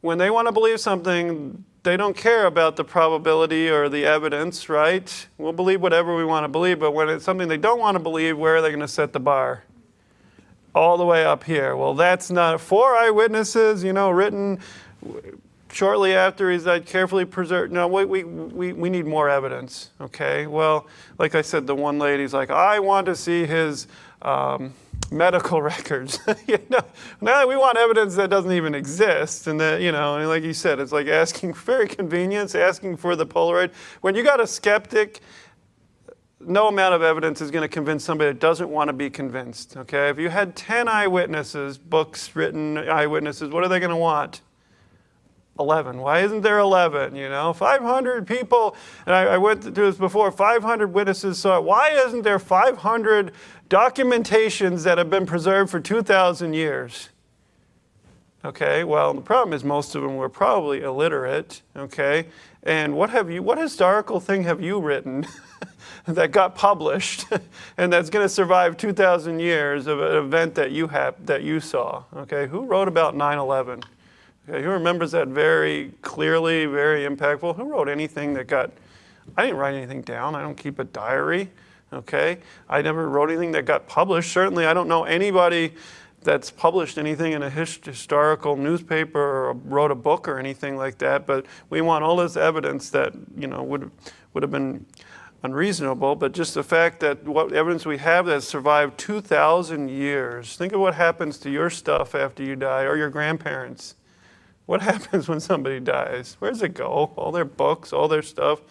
when they want to believe something, they don't care about the probability or the evidence, right? We'll believe whatever we want to believe, but when it's something they don't want to believe, where are they going to set the bar? All the way up here. Well, that's not 4 eyewitnesses, written shortly after he's died, carefully preserved. No, we need more evidence, okay? Well, like I said, the one lady's like, I want to see his medical records. Now we want evidence that doesn't even exist. And that, and like you said, it's like asking for very convenience, asking for the Polaroid. When you got a skeptic, no amount of evidence is going to convince somebody that doesn't want to be convinced, okay? If you had 10 eyewitnesses, books written eyewitnesses, what are they going to want? 11. Why isn't there 11? 500 people, and I went through this before, 500 witnesses saw it. Why isn't there 500 documentations that have been preserved for 2,000 years? Okay, well, the problem is most of them were probably illiterate, okay? And what historical thing have you written that got published and that's going to survive 2,000 years of an event that you saw? Okay, who wrote about 9/11? Okay, who remembers that very clearly, very impactful? Who wrote anything that I didn't write anything down. I don't keep a diary, okay? I never wrote anything that got published. Certainly, I don't know anybody that's published anything in a historical newspaper or wrote a book or anything like that, but we want all this evidence that, would have been unreasonable, but just the fact that what evidence we have that has survived 2,000 years. Think of what happens to your stuff after you die, or your grandparents. What happens when somebody dies? Where does it go? All their books, all their stuff.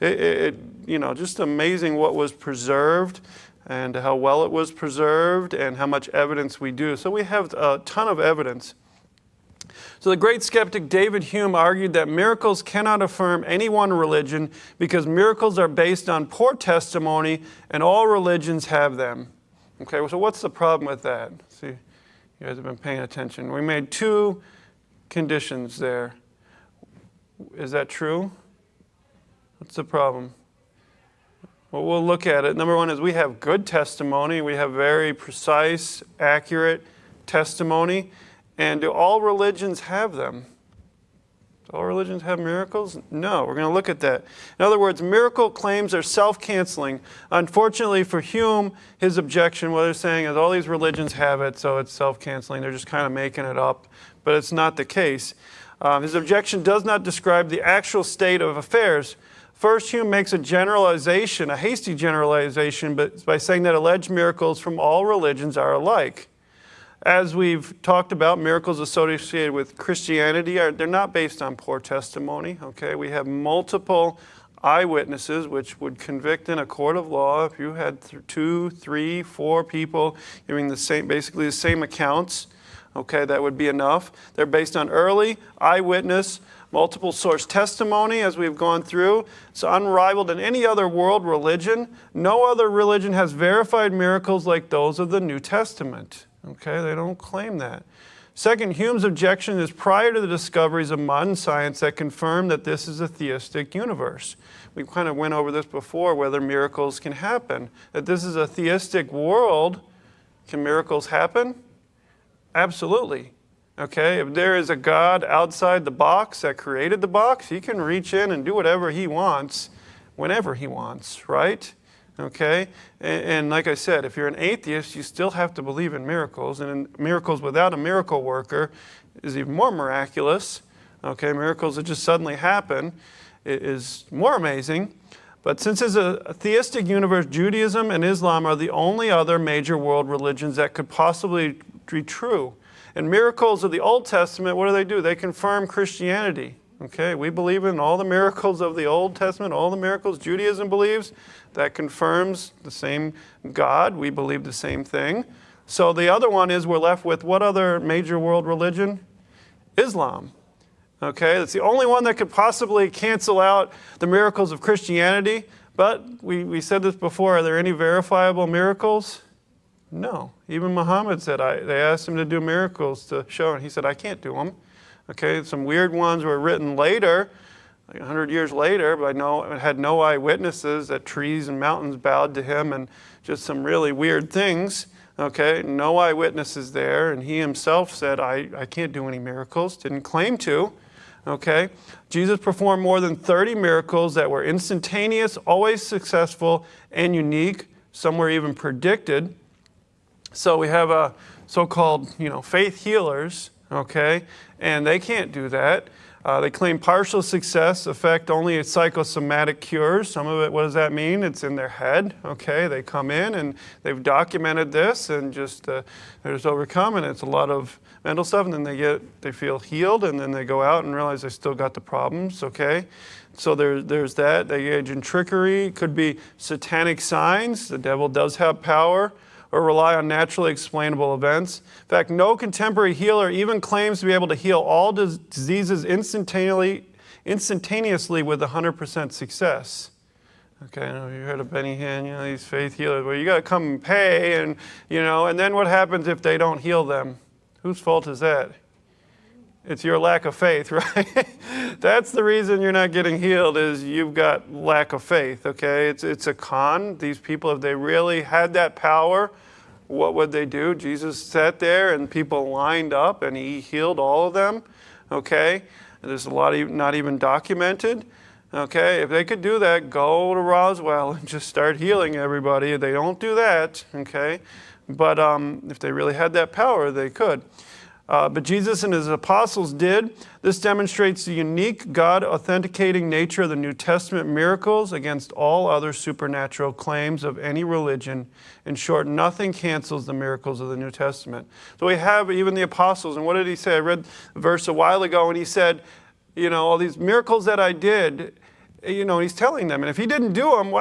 Just amazing what was preserved and how well it was preserved and how much evidence we do. So we have a ton of evidence. So the great skeptic David Hume argued that miracles cannot affirm any one religion because miracles are based on poor testimony and all religions have them. Okay, so what's the problem with that? See, you guys have been paying attention. We made 2 conditions there. Is that true? What's the problem? Well, we'll look at it. Number 1 is we have good testimony. We have very precise, accurate testimony. And do all religions have them? Do all religions have miracles? No, we're going to look at that. In other words, miracle claims are self-canceling. Unfortunately for Hume, his objection, what they're saying is all these religions have it, so it's self-canceling. They're just kind of making it up. But it's not the case. His objection does not describe the actual state of affairs. First, Hume makes a generalization, a hasty generalization, but by saying that alleged miracles from all religions are alike. As we've talked about, miracles associated with Christianity, they're not based on poor testimony. Okay, we have multiple eyewitnesses, which would convict in a court of law if you had 2, 3, 4 people giving basically the same accounts. Okay, that would be enough. They're based on early eyewitness, multiple source testimony, as we've gone through. It's unrivaled in any other world religion. No other religion has verified miracles like those of the New Testament. Okay, they don't claim that. Second, Hume's objection is prior to the discoveries of modern science that confirm that this is a theistic universe. We kind of went over this before, whether miracles can happen. That this is a theistic world. Can miracles happen? Absolutely. Okay, if there is a God outside the box that created the box, he can reach in and do whatever he wants, whenever he wants, right? Okay, and like I said, if you're an atheist, you still have to believe in miracles, and in miracles without a miracle worker is even more miraculous. Okay, miracles that just suddenly happen is more amazing. But since it's a theistic universe, Judaism and Islam are the only other major world religions that could possibly be true. And miracles of the Old Testament, what do? They confirm Christianity. Okay, we believe in all the miracles of the Old Testament, all the miracles Judaism believes. That confirms the same God. We believe the same thing. So the other one is we're left with what other major world religion? Islam. Okay, that's the only one that could possibly cancel out the miracles of Christianity. But we said this before, are there any verifiable miracles? No. Even Muhammad said, they asked him to do miracles to show, and he said, I can't do them. Okay, some weird ones were written later, like 100 years later, but had no eyewitnesses, that trees and mountains bowed to him, and just some really weird things. Okay, no eyewitnesses there, and he himself said, I can't do any miracles, didn't claim to. Okay, Jesus performed more than 30 miracles that were instantaneous, always successful, and unique. Some were even predicted. So we have a so-called, faith healers, okay, and they can't do that. They claim partial success, affect only psychosomatic cures. Some of it, what does that mean? It's in their head, okay? They come in and they've documented this and just they're just overcome, and it's a lot of mental stuff, and then they feel healed, and then they go out and realize they still got the problems, okay? So there's that. They engage in trickery. Could be satanic signs. The devil does have power. Or rely on naturally explainable events. In fact, no contemporary healer even claims to be able to heal all diseases instantaneously with 100% success. Okay, I know you heard of Benny Hinn, these faith healers. Well, you got to come and pay, and then what happens if they don't heal them? Whose fault is that? It's your lack of faith, right? That's the reason you're not getting healed, is you've got lack of faith, okay? It's a con. These people, if they really had that power, what would they do? Jesus sat there and people lined up and he healed all of them, okay? And there's a lot not even documented, okay? If they could do that, go to Roswell and just start healing everybody. They don't do that, okay? But if they really had that power, they could. But Jesus and his apostles did. This demonstrates the unique God-authenticating nature of the New Testament miracles against all other supernatural claims of any religion. In short, nothing cancels the miracles of the New Testament. So we have even the apostles, and what did he say? I read a verse a while ago, and he said, all these miracles that I did, he's telling them, and if he didn't do them,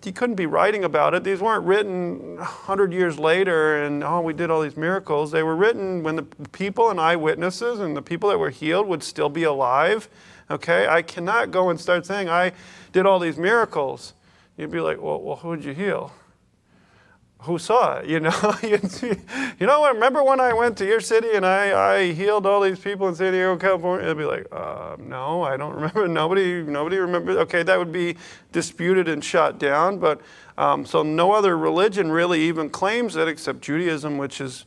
he couldn't be writing about it. These weren't written 100 years later and, we did all these miracles. They were written when the people and eyewitnesses and the people that were healed would still be alive. Okay? I cannot go and start saying, I did all these miracles. You'd be like, well, who did you heal? Who saw it? Remember when I went to your city and I healed all these people in San Diego, California? It'd be like, no, I don't remember. Nobody remembers. Okay, that would be disputed and shot down. But so no other religion really even claims that except Judaism, which is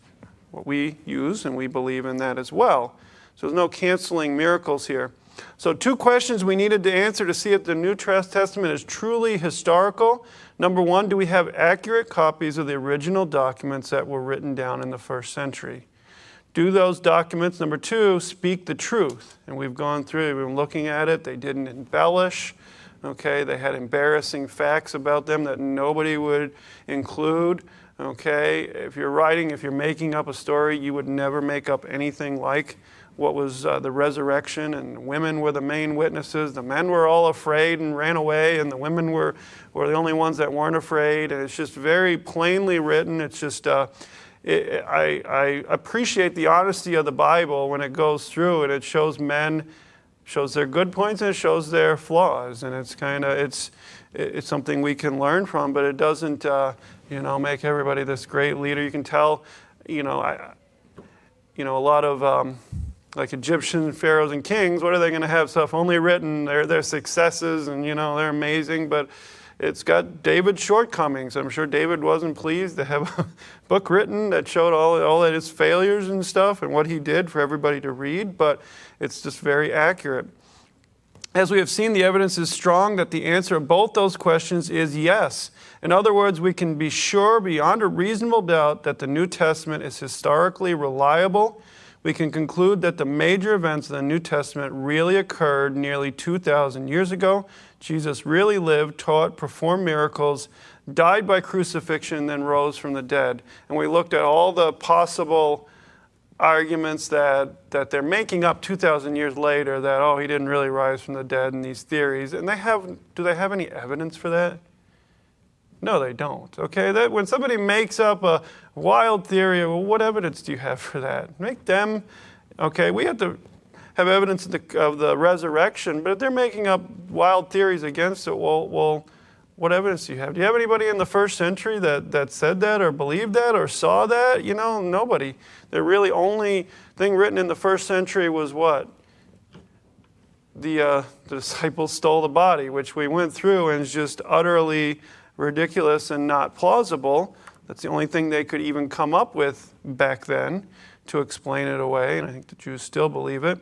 what we use, and we believe in that as well. So there's no canceling miracles here. So 2 questions we needed to answer to see if the New Testament is truly historical. Number 1, do we have accurate copies of the original documents that were written down in the first century? Do those documents, number 2, speak the truth? And we've gone through, we've been looking at it. They didn't embellish. Okay, they had embarrassing facts about them that nobody would include. Okay, if you're making up a story, you would never make up anything like what was the resurrection, and women were the main witnesses. The men were all afraid and ran away, and the women were the only ones that weren't afraid. And it's just very plainly written. It's just, I appreciate the honesty of the Bible when it goes through, and it shows their good points and it shows their flaws. And it's something we can learn from, but it doesn't, make everybody this great leader. You can tell, a lot of, like Egyptian pharaohs and kings, what are they going to have stuff only written? Their successes, and they're amazing, but it's got David's shortcomings. I'm sure David wasn't pleased to have a book written that showed all of his failures and stuff and what he did for everybody to read, but it's just very accurate. As we have seen, the evidence is strong that the answer of both those questions is yes. In other words, we can be sure beyond a reasonable doubt that the New Testament is historically reliable. We can conclude that the major events of the New Testament really occurred nearly 2,000 years ago. Jesus really lived, taught, performed miracles, died by crucifixion, then rose from the dead. And we looked at all the possible arguments that they're making up 2,000 years later that, he didn't really rise from the dead, and these theories. And do they have any evidence for that? No, they don't. Okay, that when somebody makes up a wild theory, well, what evidence do you have for that? Make them, okay, we have to have evidence of the resurrection, but if they're making up wild theories against it, well, what evidence do you have? Do you have anybody in the first century that said that or believed that or saw that? Nobody. The really only thing written in the first century was what? The disciples stole the body, which we went through and is just utterly ridiculous and not plausible. That's the only thing they could even come up with back then to explain it away, and I think the Jews still believe it.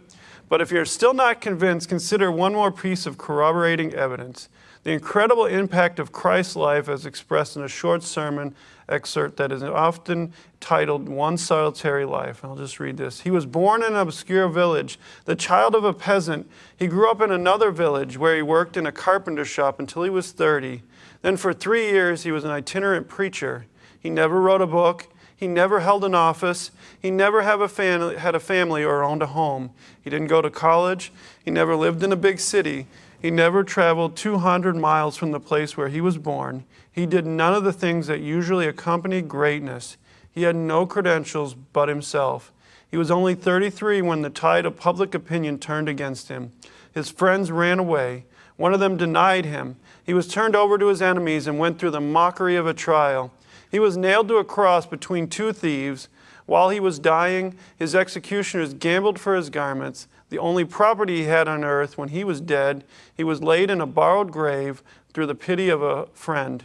But if you're still not convinced, consider one more piece of corroborating evidence: the incredible impact of Christ's life as expressed in a short sermon excerpt that is often titled One Solitary Life. I'll just read this. He was born in an obscure village, the child of a peasant. He grew up in another village where he worked in a carpenter shop until he was 30. Then for 3 years he was an itinerant preacher. He never wrote a book. He never held an office. He never had a family or owned a home. He didn't go to college. He never lived in a big city. He never traveled 200 miles from the place where he was born. He did none of the things that usually accompany greatness. He had no credentials but himself. He was only 33 when the tide of public opinion turned against him. His friends ran away. One of them denied him. He was turned over to his enemies and went through the mockery of a trial. He was nailed to a cross between two thieves. While he was dying, his executioners gambled for his garments, the only property he had on earth. When he was dead, he was laid in a borrowed grave through the pity of a friend.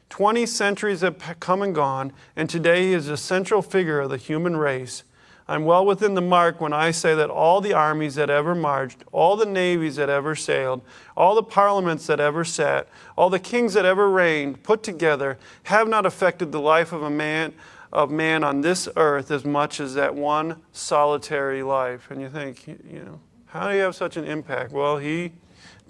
20 centuries have come and gone, and today he is a central figure of the human race. I'm well within the mark when I say that all the armies that ever marched, all the navies that ever sailed, all the parliaments that ever sat, all the kings that ever reigned, put together, have not affected the life of man on this earth as much as that one solitary life. And you think, how do you have such an impact? Well, he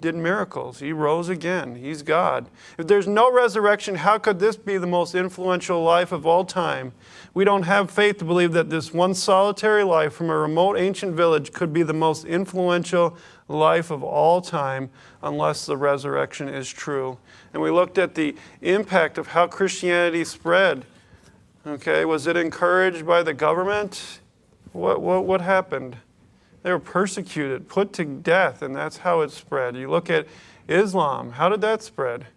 did miracles. He rose again. He's God. If there's no resurrection, how could this be the most influential life of all time? We don't have faith to believe that this one solitary life from a remote ancient village could be the most influential life of all time unless the resurrection is true. And we looked at the impact of how Christianity spread. Okay, was it encouraged by the government? What happened? They were persecuted, put to death, and that's how it spread. You look at Islam. How did that spread?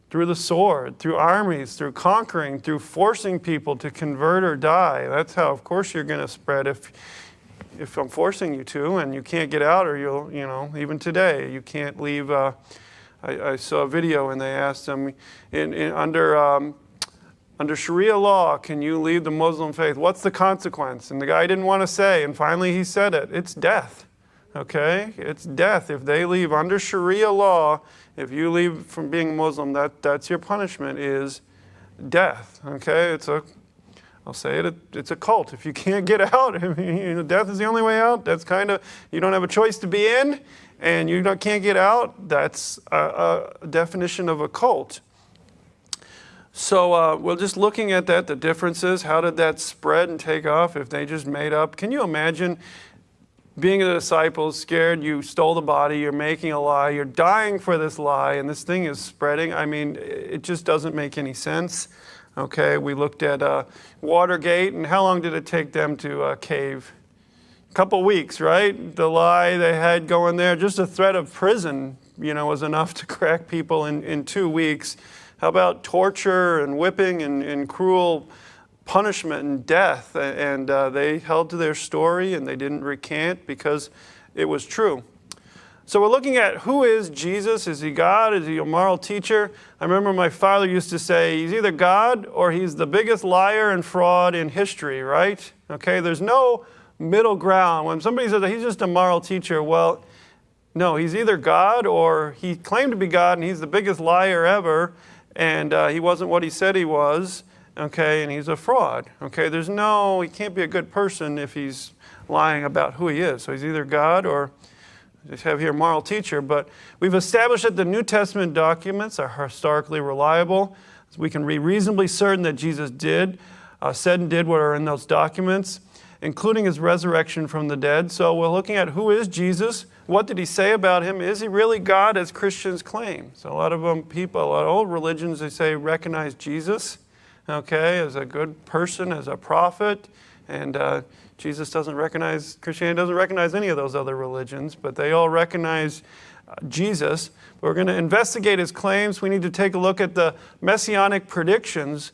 Through the sword, through armies, through conquering, through forcing people to convert or die. That's how, of course, you're going to spread if I'm forcing you to, and you can't get out, or even today, you can't leave. I saw a video, and they asked them, under Sharia law, can you leave the Muslim faith? What's the consequence? And the guy didn't want to say, and finally he said it. It's death, okay? It's death. If they leave under Sharia law, if you leave from being Muslim, that's your punishment, is death, okay? I'll say it, it's a cult. If you can't get out, death is the only way out. That's you don't have a choice to be in, and you can't get out. That's a definition of a cult. So we're just looking at that, the differences. How did that spread and take off if they just made up? Can you imagine being a disciple, scared, you stole the body, you're making a lie, you're dying for this lie, and this thing is spreading? I mean, it just doesn't make any sense. Okay, we looked at Watergate, and how long did it take them to cave? A couple weeks, right? The lie they had going there, just a threat of prison, was enough to crack people in 2 weeks. How about torture and whipping and cruel punishment and death? And they held to their story and they didn't recant because it was true. So we're looking at who is Jesus? Is he God? Is he a moral teacher? I remember my father used to say he's either God or he's the biggest liar and fraud in history, right? Okay, there's no middle ground. When somebody says that he's just a moral teacher, well, no, he's either God or he claimed to be God and he's the biggest liar ever. And he wasn't what he said he was, okay, and he's a fraud, okay? He can't be a good person if he's lying about who he is. So he's either God or, just have here, moral teacher. But we've established that the New Testament documents are historically reliable. We can be reasonably certain that Jesus said and did what are in those documents, including his resurrection from the dead. So we're looking at who is Jesus. What did he say about him? Is he really God, as Christians claim? So a lot of old religions, they say recognize Jesus, okay, as a good person, as a prophet. And Christianity doesn't recognize any of those other religions, but they all recognize Jesus. We're going to investigate his claims. We need to take a look at the messianic predictions.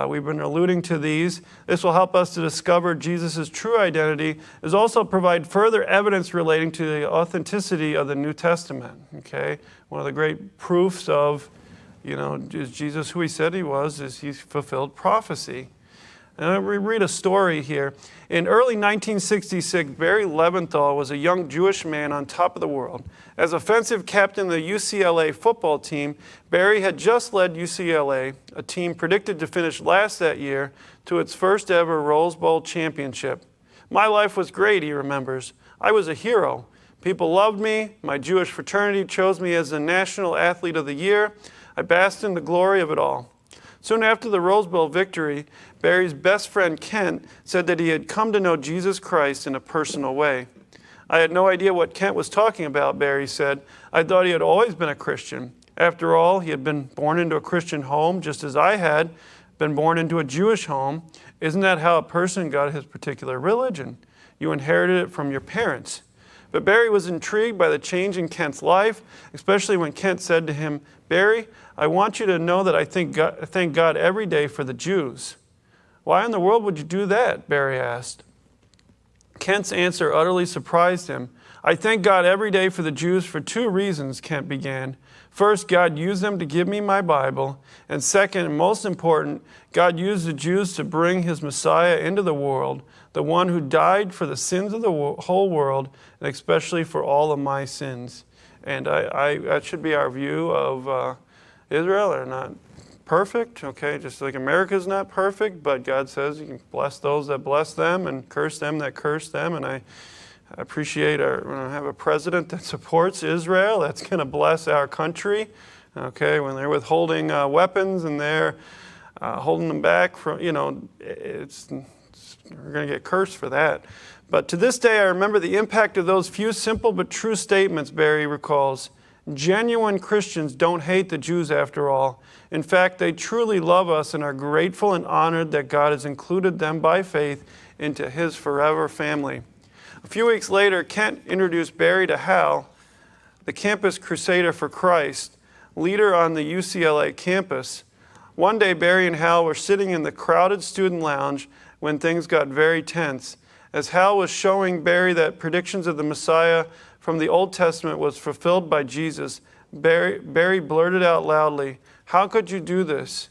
We've been alluding to these. This will help us to discover Jesus' true identity, as also provide further evidence relating to the authenticity of the New Testament. Okay, one of the great proofs of Is Jesus who he said he was? Is he fulfilled prophecy? And we read a story here. In early 1966, Barry Leventhal was a young Jewish man on top of the world. As offensive captain of the UCLA football team, Barry had just led UCLA, a team predicted to finish last that year, to its first ever Rose Bowl championship. My life was great, he remembers. I was a hero. People loved me. My Jewish fraternity chose me as the National Athlete of the Year. I basked in the glory of it all. Soon after the Rose Bowl victory, Barry's best friend Kent said that he had come to know Jesus Christ in a personal way. I had no idea what Kent was talking about, Barry said. I thought he had always been a Christian. After all, he had been born into a Christian home, just as I had been born into a Jewish home. Isn't that how a person got his particular religion? You inherited it from your parents. But Barry was intrigued by the change in Kent's life, especially when Kent said to him, Barry, I want you to know that I thank God every day for the Jews. Why in the world would you do that? Barry asked. Kent's answer utterly surprised him. I thank God every day for the Jews for two reasons, Kent began. First, God used them to give me my Bible. And second, and most important, God used the Jews to bring his Messiah into the world, the one who died for the sins of the whole world, and especially for all of my sins. And that should be our view of Israel. They're not perfect, okay? Just like America's not perfect, but God says you can bless those that bless them and curse them that curse them. And I appreciate when I have a president that supports Israel, that's going to bless our country, okay? When they're withholding weapons and they're holding them back from, we're going to get cursed for that. But to this day, I remember the impact of those few simple but true statements, Barry recalls. Genuine Christians don't hate the Jews after all. In fact, they truly love us and are grateful and honored that God has included them by faith into his forever family. A few weeks later, Kent introduced Barry to Hal, the campus crusader for Christ, leader on the UCLA campus. One day, Barry and Hal were sitting in the crowded student lounge when things got very tense. As Hal was showing Barry that predictions of the Messiah from the Old Testament was fulfilled by Jesus, Barry blurted out loudly, How could you do this?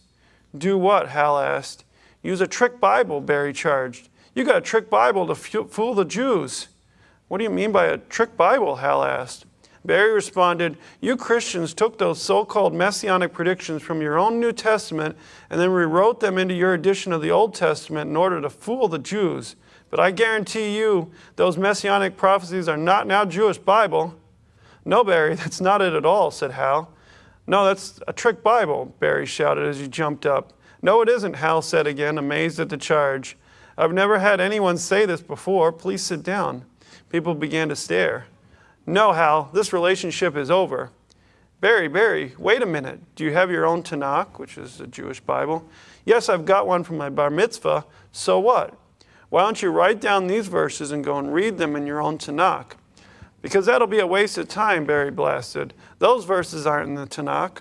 Do what? Hal asked. Use a trick Bible, Barry charged. You got a trick Bible to fool the Jews. What do you mean by a trick Bible? Hal asked. Barry responded, you Christians took those so-called messianic predictions from your own New Testament and then rewrote them into your edition of the Old Testament in order to fool the Jews. But I guarantee you, those messianic prophecies are not in our Jewish Bible. No, Barry, that's not it at all, said Hal. No, that's a trick Bible, Barry shouted as he jumped up. No, it isn't, Hal said again, amazed at the charge. I've never had anyone say this before. Please sit down. People began to stare. No, Hal, this relationship is over. Barry, wait a minute. Do you have your own Tanakh, which is a Jewish Bible? Yes, I've got one from my bar mitzvah. So what? Why don't you write down these verses and go and read them in your own Tanakh? Because that'll be a waste of time, Barry blasted. Those verses aren't in the Tanakh.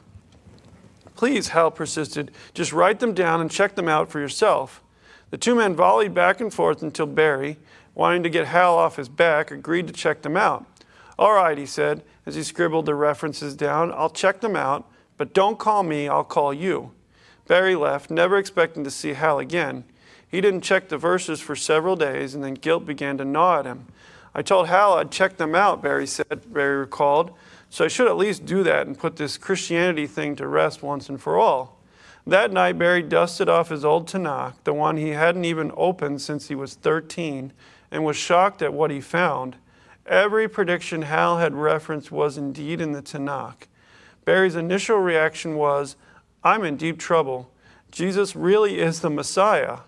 Please, Hal persisted, just write them down and check them out for yourself. The two men volleyed back and forth until Barry, wanting to get Hal off his back, agreed to check them out. All right, he said, as he scribbled the references down, I'll check them out, but don't call me, I'll call you. Barry left, never expecting to see Hal again. He didn't check the verses for several days, and then guilt began to gnaw at him. I told Hal I'd check them out, Barry recalled, so I should at least do that and put this Christianity thing to rest once and for all. That night, Barry dusted off his old Tanakh, the one he hadn't even opened since he was 13, and was shocked at what he found. Every prediction Hal had referenced was indeed in the Tanakh. Barry's initial reaction was, I'm in deep trouble. Jesus really is the Messiah.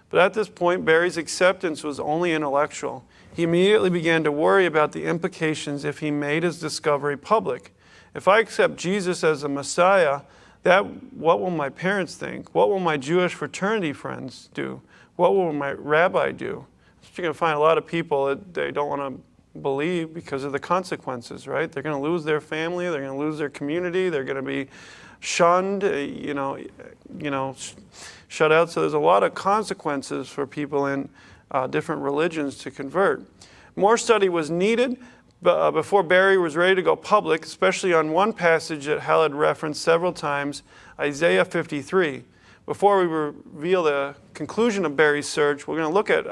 But at this point, Barry's acceptance was only intellectual. He immediately began to worry about the implications if he made his discovery public. If I accept Jesus as the Messiah, what will my parents think? What will my Jewish fraternity friends do? What will my rabbi do? You're going to find a lot of people that they don't want to believe because of the consequences, right? They're going to lose their family, they're going to lose their community, they're going to be shunned, shut out. So there's a lot of consequences for people in different religions to convert. More study was needed, before Barry was ready to go public, especially on one passage that Hal had referenced several times, Isaiah 53. Before we reveal the conclusion of Barry's search, we're going to look at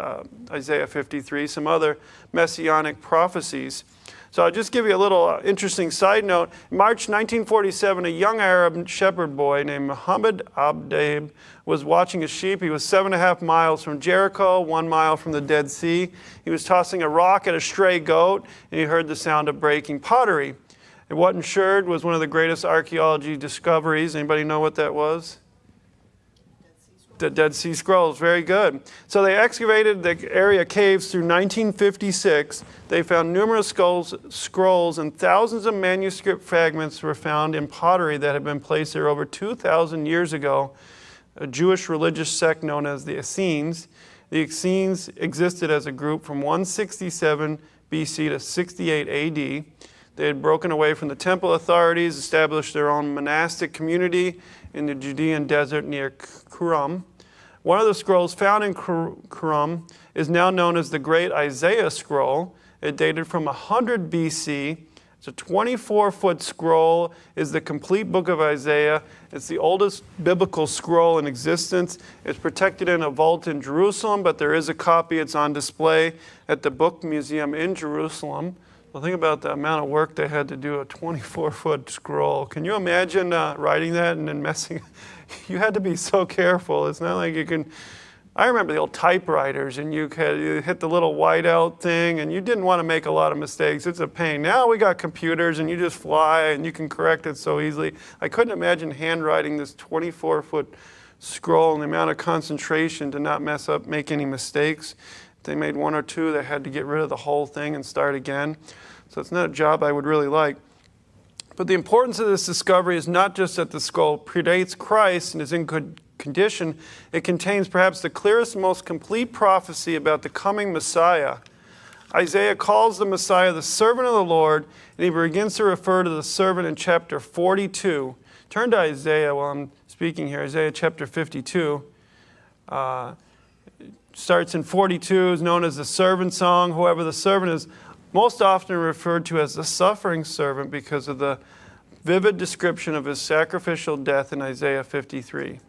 Isaiah 53, some other messianic prophecies. So I'll just give you a little interesting side note. In March 1947, a young Arab shepherd boy named Muhammad Abdaib was watching his sheep. He was 7.5 miles from Jericho, 1 mile from the Dead Sea. He was tossing a rock at a stray goat, and he heard the sound of breaking pottery. And what ensured was one of the greatest archaeology discoveries. Anybody know what that was? The Dead Sea Scrolls, very good. So they excavated the area caves through 1956. They found numerous scrolls and thousands of manuscript fragments were found in pottery that had been placed there over 2,000 years ago. A Jewish religious sect known as the Essenes. The Essenes existed as a group from 167 BC to 68 AD. They had broken away from the temple authorities, established their own monastic community in the Judean desert near Qumran. One of the scrolls found in Qumran is now known as the Great Isaiah Scroll. It dated from 100 BC. It's a 24-foot scroll. It's the complete book of Isaiah. It's the oldest biblical scroll in existence. It's protected in a vault in Jerusalem, but there is a copy. It's on display at the Book Museum in Jerusalem. Well, think about the amount of work they had to do a 24-foot scroll. Can you imagine writing that and then messing? You had to be so careful. It's not like you can. I remember the old typewriters, and you hit the little whiteout thing, and you didn't want to make a lot of mistakes. It's a pain. Now we got computers, and you just fly, and you can correct it so easily. I couldn't imagine handwriting this 24-foot scroll and the amount of concentration to not mess up, make any mistakes. If they made one or two, they had to get rid of the whole thing and start again. So it's not a job I would really like. But the importance of this discovery is not just that the scroll predates Christ and is in good condition. It contains perhaps the clearest, most complete prophecy about the coming Messiah. Isaiah calls the Messiah the servant of the Lord, and he begins to refer to the servant in chapter 42. Turn to Isaiah while I'm speaking here. Isaiah chapter 52. Starts in 42, is known as the servant song. However, the servant is most often referred to as the suffering servant because of the vivid description of his sacrificial death in Isaiah 53.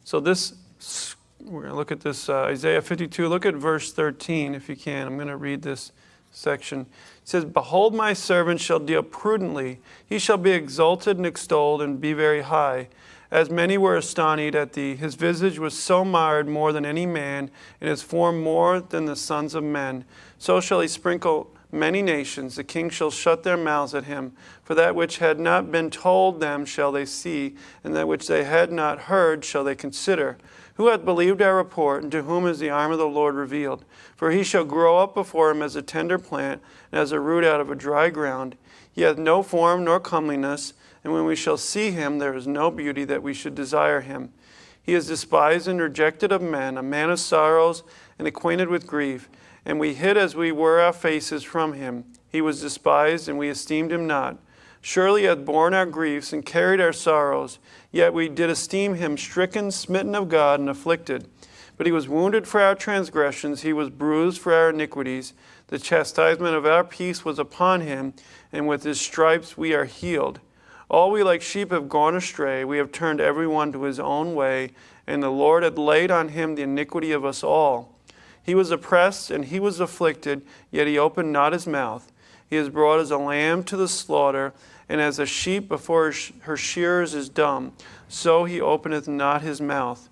So we're going to look at this Isaiah 52. Look at verse 13 if you can. I'm going to read this section. It says, "Behold, my servant shall deal prudently. He shall be exalted and extolled and be very high. As many were astonished at thee, his visage was so marred more than any man, and his form more than the sons of men. So shall he sprinkle many nations. The kings shall shut their mouths at him. For that which had not been told them shall they see, and that which they had not heard shall they consider. Who hath believed our report, and to whom is the arm of the Lord revealed? For he shall grow up before him as a tender plant, and as a root out of a dry ground. He hath no form nor comeliness, and when we shall see him, there is no beauty that we should desire him. He is despised and rejected of men, a man of sorrows and acquainted with grief. And we hid as we were our faces from him. He was despised, and we esteemed him not. Surely he hath borne our griefs and carried our sorrows. Yet we did esteem him stricken, smitten of God, and afflicted. But he was wounded for our transgressions, he was bruised for our iniquities. The chastisement of our peace was upon him, and with his stripes we are healed. All we like sheep have gone astray, we have turned every one to his own way, and the Lord hath laid on him the iniquity of us all. He was oppressed, and he was afflicted, yet he opened not his mouth. He is brought as a lamb to the slaughter, and as a sheep before her shearers is dumb, so he openeth not his mouth.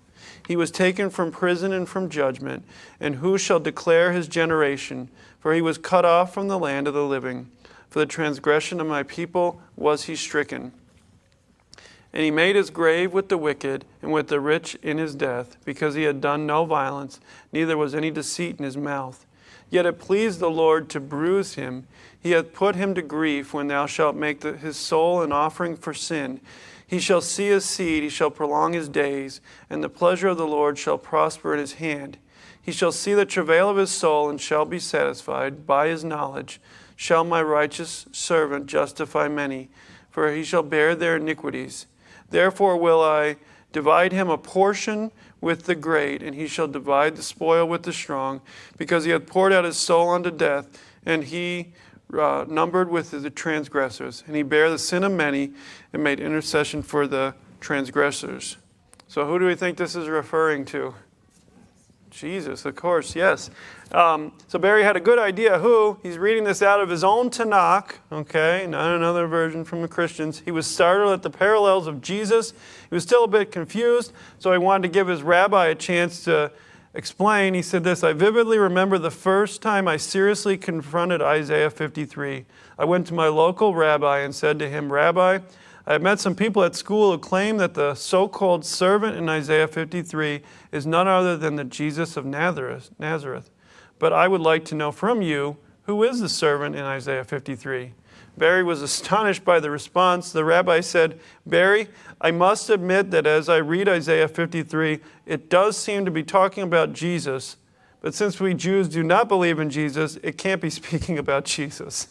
He was taken from prison and from judgment, and who shall declare his generation? For he was cut off from the land of the living. For the transgression of my people was he stricken. And he made his grave with the wicked, and with the rich in his death, because he had done no violence, neither was any deceit in his mouth. Yet it pleased the Lord to bruise him. He hath put him to grief when thou shalt make his soul an offering for sin. He shall see his seed, he shall prolong his days, and the pleasure of the Lord shall prosper in his hand. He shall see the travail of his soul, and shall be satisfied. By his knowledge shall my righteous servant justify many, for he shall bear their iniquities. Therefore will I Divide him a portion with the great, and he shall divide the spoil with the strong, because he hath poured out his soul unto death, and he numbered with the transgressors. And he bare the sin of many, and made intercession for the transgressors. So who do we think this is referring to? Jesus, of course, yes. So Barry had a good idea who. He's reading this out of his own Tanakh, okay, not another version from the Christians. He was startled at the parallels of Jesus. He was still a bit confused, so he wanted to give his rabbi a chance to explain. He said this, I vividly remember the first time I seriously confronted Isaiah 53. I went to my local rabbi and said to him, Rabbi, I have met some people at school who claim that the so-called servant in Isaiah 53 is none other than the Jesus of Nazareth. But I would like to know from you, who is the servant in Isaiah 53? Barry was astonished by the response. The rabbi said, Barry, I must admit that as I read Isaiah 53, it does seem to be talking about Jesus. But since we Jews do not believe in Jesus, it can't be speaking about Jesus.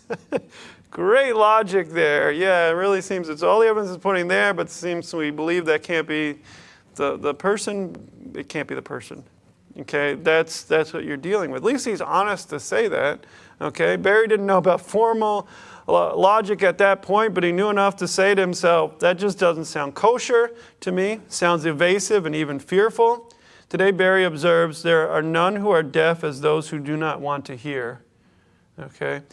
Great logic there. Yeah, it really seems it's all the evidence is pointing there, but it seems we believe that can't be the person. It can't be the person. Okay, that's what you're dealing with. At least he's honest to say that. Okay, Barry didn't know about formal logic at that point, but he knew enough to say to himself, that just doesn't sound kosher to me. Sounds evasive and even fearful. Today, Barry observes, there are none who are deaf as those who do not want to hear. Okay.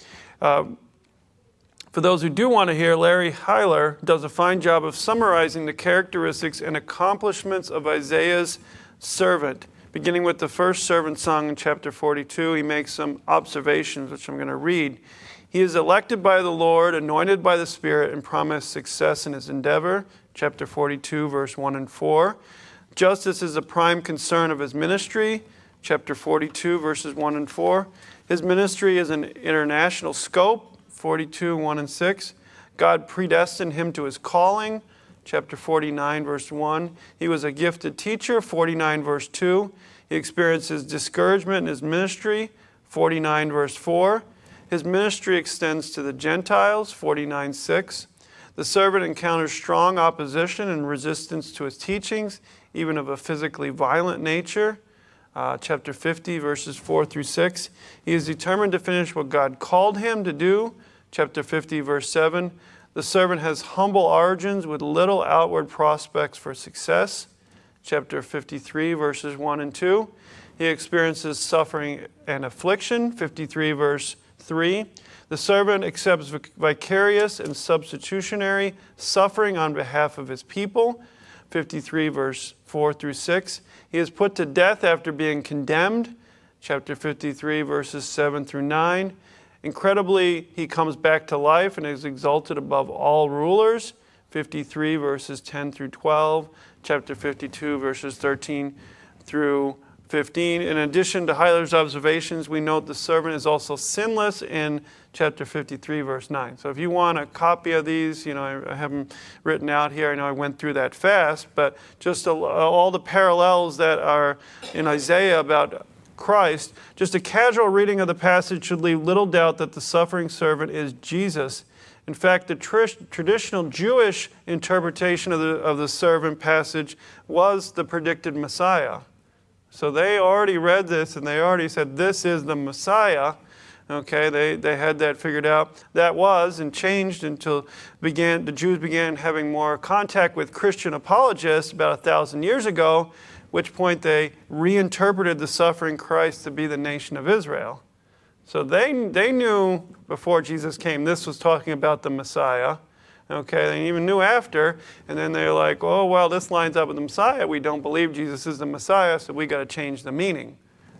For those who do want to hear, Larry Heiler does a fine job of summarizing the characteristics and accomplishments of Isaiah's servant. Beginning with the first servant song in chapter 42, he makes some observations, which I'm going to read. He is elected by the Lord, anointed by the Spirit, and promised success in his endeavor. Chapter 42, verse 1 and 4. Justice is a prime concern of his ministry. Chapter 42, verses 1 and 4. His ministry is an international scope. 42, 1 and 6. God predestined him to his calling. Chapter 49, verse 1. He was a gifted teacher. 49, verse 2. He experiences discouragement in his ministry. 49, verse 4. His ministry extends to the Gentiles. 49, 6. The servant encounters strong opposition and resistance to his teachings, even of a physically violent nature. Chapter 50, verses 4 through 6. He is determined to finish what God called him to do. Chapter 50, verse 7. The servant has humble origins with little outward prospects for success. Chapter 53, verses 1 and 2. He experiences suffering and affliction. 53, verse 3. The servant accepts vicarious and substitutionary suffering on behalf of his people. 53, verse 4 through 6. He is put to death after being condemned. Chapter 53, verses 7 through 9. Incredibly, he comes back to life and is exalted above all rulers. 53, verses 10 through 12. Chapter 52, verses 13 through 15. In addition to Heiler's observations, we note the servant is also sinless in chapter 53, verse 9. So if you want a copy of these, I have them written out here. I know I went through that fast, but just all the parallels that are in Isaiah about Christ, just a casual reading of the passage should leave little doubt that the suffering servant is Jesus. In fact, the traditional Jewish interpretation of the servant passage was the predicted Messiah. So they already read this and they already said, this is the Messiah. Okay, they had that figured out. That was and changed until the Jews began having more contact with Christian apologists about 1,000 years ago, which point they reinterpreted the suffering Christ to be the nation of Israel. So they knew before Jesus came this was talking about the Messiah. Okay, they even knew after, and then they're like, oh, well, this lines up with the Messiah. We don't believe Jesus is the Messiah, so we got to change the meaning,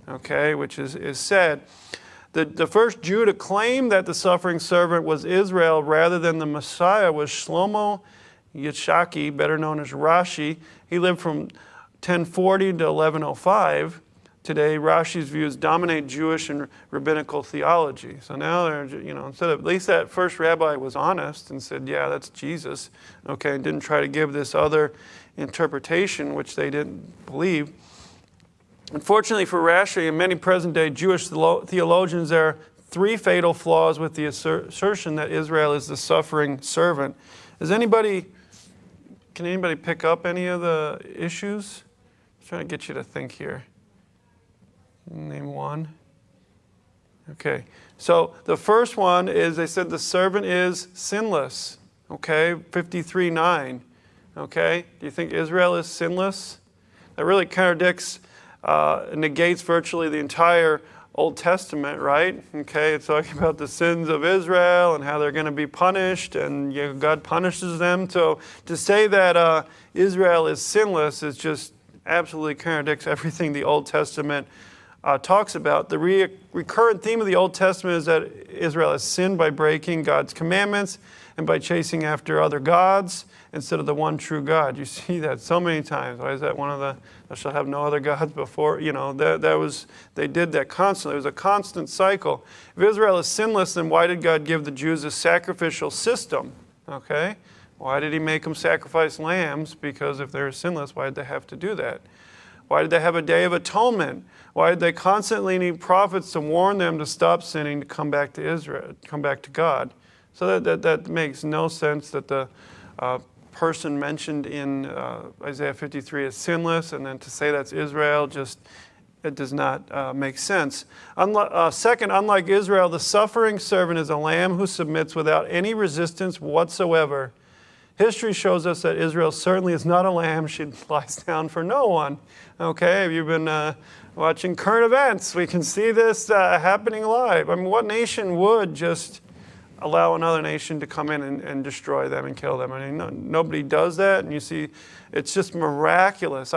okay, which is said. The first Jew to claim that the suffering servant was Israel rather than the Messiah was Shlomo Yitzhaki, better known as Rashi. He lived from 1040 to 1105. Today, Rashi's views dominate Jewish and rabbinical theology. So now they're, instead of, at least that first rabbi was honest and said, yeah, that's Jesus, okay, and didn't try to give this other interpretation, which they didn't believe. Unfortunately for Rashi and many present-day Jewish theologians, there are three fatal flaws with the assertion that Israel is the suffering servant. Has anybody Can anybody pick up any of the issues? I'm trying to get you to think here. Name one. Okay. So the first one is they said the servant is sinless. Okay. 53:9. Okay. Do you think Israel is sinless? That really contradicts, negates virtually the entire Old Testament, right? Okay, it's talking about the sins of Israel and how they're going to be punished, and God punishes them. So to say that Israel is sinless is just absolutely contradicts everything the Old Testament talks about. The recurrent theme of the Old Testament is that Israel has sinned by breaking God's commandments and by chasing after other gods instead of the one true God. You see that so many times. Why is that one of the, thou shalt have no other gods before? They did that constantly. It was a constant cycle. If Israel is sinless, then why did God give the Jews a sacrificial system? Okay? Why did he make them sacrifice lambs? Because if they're sinless, why did they have to do that? Why did they have a day of atonement? Why did they constantly need prophets to warn them to stop sinning, to come back to Israel, come back to God? So that makes no sense that the person mentioned in Isaiah 53 is sinless, and then to say that's Israel, it does not make sense. Second, unlike Israel, the suffering servant is a lamb who submits without any resistance whatsoever. History shows us that Israel certainly is not a lamb. She lies down for no one. Okay, have you been watching current events? We can see this happening live. I mean, what nation would just allow another nation to come in and destroy them and kill them? I mean, nobody does that, and you see, it's just miraculous.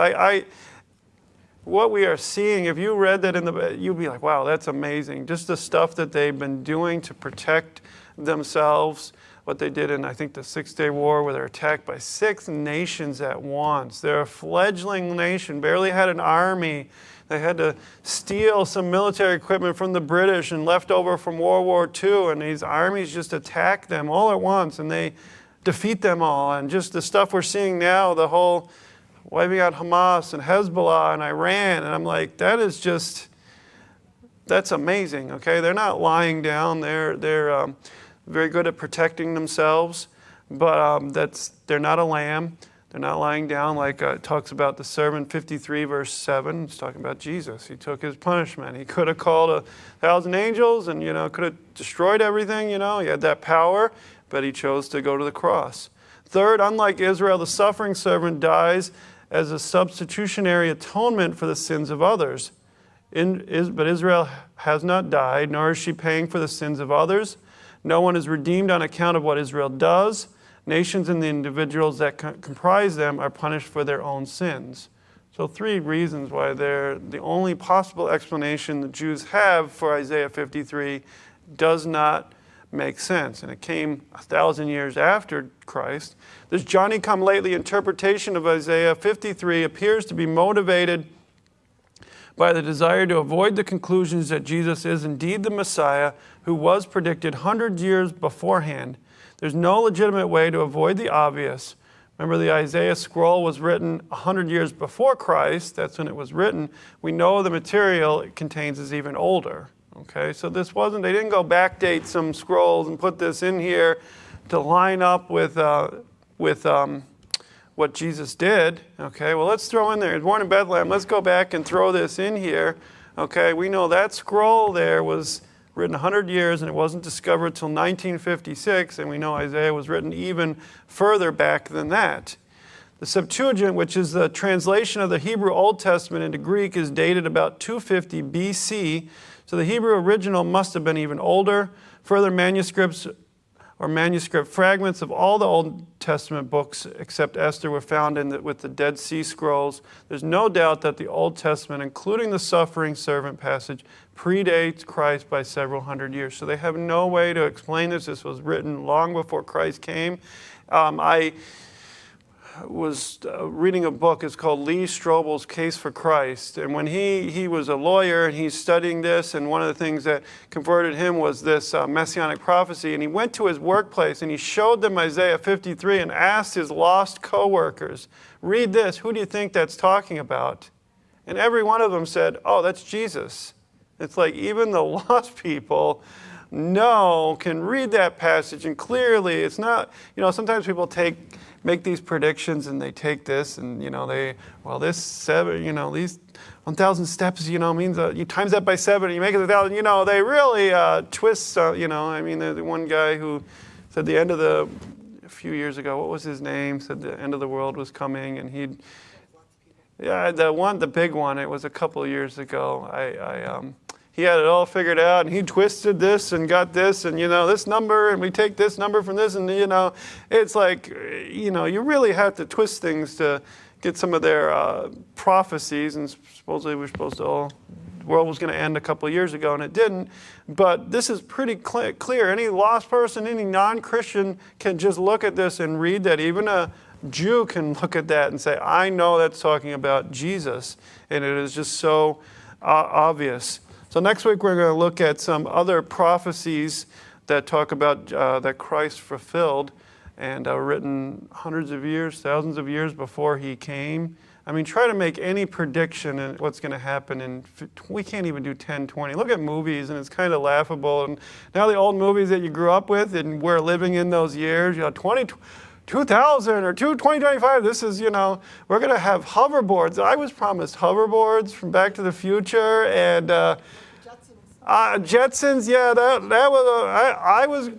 What we are seeing, if you read that you'd be like, wow, that's amazing. Just the stuff that they've been doing to protect themselves, what they did in, I think, the 6-Day War, where they're attacked by 6 nations at once. They're a fledgling nation, barely had an army. They had to steal some military equipment from the British and left over from World War II, and these armies just attack them all at once, and they defeat them all. And just the stuff we're seeing now, the whole wiping out Hamas and Hezbollah and Iran, and I'm like, that's amazing, okay? They're not lying down. They're very good at protecting themselves, but they're not a lamb. They're not lying down like it talks about the servant, 53 verse 7. It's talking about Jesus. He took his punishment. He could have called 1,000 angels and, could have destroyed everything, He had that power, but he chose to go to the cross. Third, unlike Israel, the suffering servant dies as a substitutionary atonement for the sins of others. But Israel has not died, nor is she paying for the sins of others. No one is redeemed on account of what Israel does. Nations and the individuals that comprise them are punished for their own sins. So 3 reasons why they're the only possible explanation the Jews have for Isaiah 53 does not make sense. And it came 1,000 years after Christ. This Johnny-come-lately interpretation of Isaiah 53 appears to be motivated by the desire to avoid the conclusions that Jesus is indeed the Messiah who was predicted hundreds of years beforehand. There's no legitimate way to avoid the obvious. Remember, the Isaiah scroll was written 100 years before Christ. That's when it was written. We know the material it contains is even older. Okay, so they didn't go backdate some scrolls and put this in here to line up with what Jesus did. Okay, well, let's throw in there. He was born in Bethlehem. Let's go back and throw this in here. Okay, we know that scroll there was written 100 years, and it wasn't discovered till 1956, and we know Isaiah was written even further back than that. The Septuagint, which is the translation of the Hebrew Old Testament into Greek, is dated about 250 BC, so the Hebrew original must have been even older. Further manuscripts or manuscript fragments of all the Old Testament books except Esther were found with the Dead Sea Scrolls. There's no doubt that the Old Testament, including the suffering servant passage, predates Christ by several hundred years. So they have no way to explain this. This was written long before Christ came. I was reading a book. It's called Lee Strobel's Case for Christ. And when he was a lawyer and he's studying this, and one of the things that converted him was this messianic prophecy. And he went to his workplace and he showed them Isaiah 53 and asked his lost co-workers, read this, who do you think that's talking about? And every one of them said, oh, that's Jesus. It's like even the lost people can read that passage and clearly it's not, sometimes people make these predictions and they take this and, this 7, these 1,000 steps, means you times that by 7 and you make it 1,000, they really twist, the one guy who said a few years ago, what was his name, said the end of the world was coming and the big one, it was a couple of years ago, he had it all figured out, and he twisted this and got this, and this number, and we take this number from this, and it's like, you really have to twist things to get some of their prophecies, and supposedly the world was going to end a couple of years ago, and it didn't. But this is pretty clear. Any lost person, any non-Christian can just look at this and read that. Even a Jew can look at that and say, I know that's talking about Jesus, and it is just so obvious. So next week we're going to look at some other prophecies that talk about that Christ fulfilled and written hundreds of years, thousands of years before he came. Try to make any prediction in what's going to happen we can't even do 10, 20. Look at movies and it's kind of laughable. And now the old movies that you grew up with and we're living in those years, 2000 or 2025, this is, we're going to have hoverboards. I was promised hoverboards from Back to the Future and Jetsons, yeah, that was, I was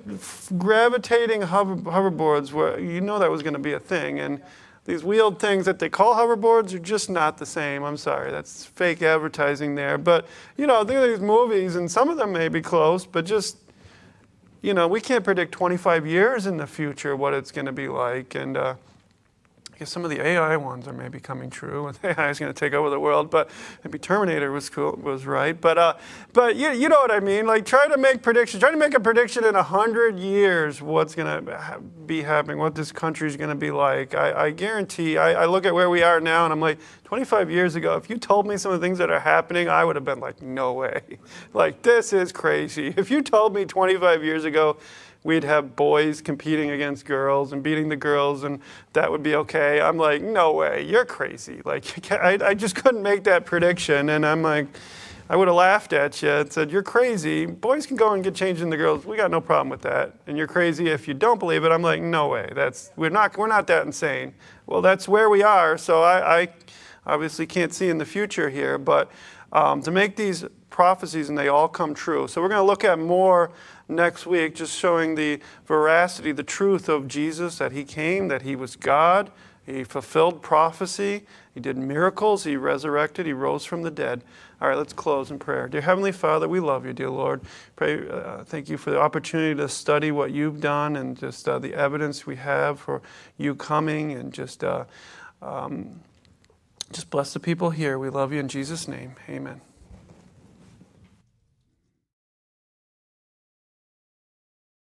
gravitating hoverboards where, that was going to be a thing. And these wheeled things that they call hoverboards are just not the same. I'm sorry, that's fake advertising there. But, think of these movies and some of them may be close, but just, we can't predict 25 years in the future what it's going to be like. And I guess some of the AI ones are maybe coming true. AI is going to take over the world, but maybe Terminator was right. But you know what I mean? Like try to make predictions. Try to make a prediction in 100 years what's going to be happening, what this country is going to be like. I guarantee. I look at where we are now, and I'm like, 25 years ago, if you told me some of the things that are happening, I would have been like, no way. Like this is crazy. If you told me 25 years ago, we'd have boys competing against girls and beating the girls and that would be okay. I'm like, no way, you're crazy. Like, I just couldn't make that prediction. And I'm like, I would have laughed at you and said, you're crazy. Boys can go and get changed in the girls. We got no problem with that. And you're crazy if you don't believe it. I'm like, no way. We're not that insane. Well, that's where we are. So I obviously can't see in the future here. But to make these prophecies and they all come true. So we're going to look at more next week, just showing the veracity, the truth of Jesus, that he came, that he was God, he fulfilled prophecy, he did miracles, he resurrected, he rose from the dead. All right, let's close in prayer. Dear Heavenly Father, we love you, dear Lord. Pray, thank you for the opportunity to study what you've done and just the evidence we have for you coming and just bless the people here. We love you in Jesus' name. Amen.